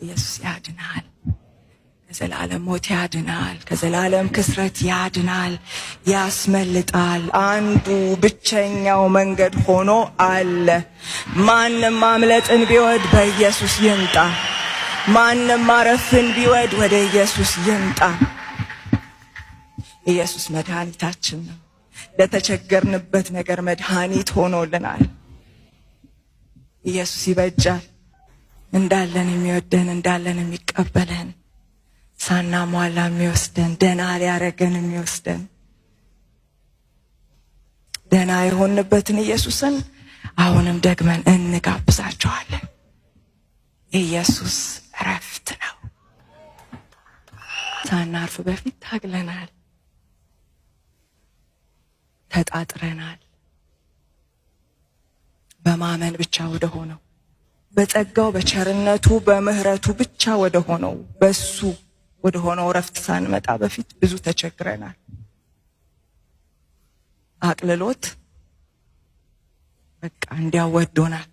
ኢየሱስ ያድናል። ከዘላለም ሞት ያድናል። ከዘላለም ክስረት ያድናል፣ ያስመልጣል። አንዱ ብቸኛው መንገድ ሆኖ አለ። ማንም ማምለጥን ቢወድ በኢየሱስ ይምጣ። ማንም ማረፍን ቢወድ ወደ ኢየሱስ ይምጣ። ኢየሱስ መድኃኒታችን ነው። ለተቸገርንበት ነገር መድኃኒት ሆኖልናል። ኢየሱስ ይበጃል። እንዳለን የሚወደን፣ እንዳለን የሚቀበለን፣ ሳናሟላ የሚወስደን፣ ደና ሊያረገን የሚወስደን፣ ደና የሆንበትን ኢየሱስን አሁንም ደግመን እንጋብዛቸዋለን። ኢየሱስ እረፍት ነው። ሳናርፍ በፊት ታግለናል፣ ተጣጥረናል። በማመን ብቻ ወደ ሆነው፣ በጸጋው በቸርነቱ በምህረቱ ብቻ ወደ ሆነው፣ በሱ ወደ ሆነው እረፍት ሳንመጣ በፊት ብዙ ተቸግረናል። አቅልሎት በቃ እንዲያው ወዶናል።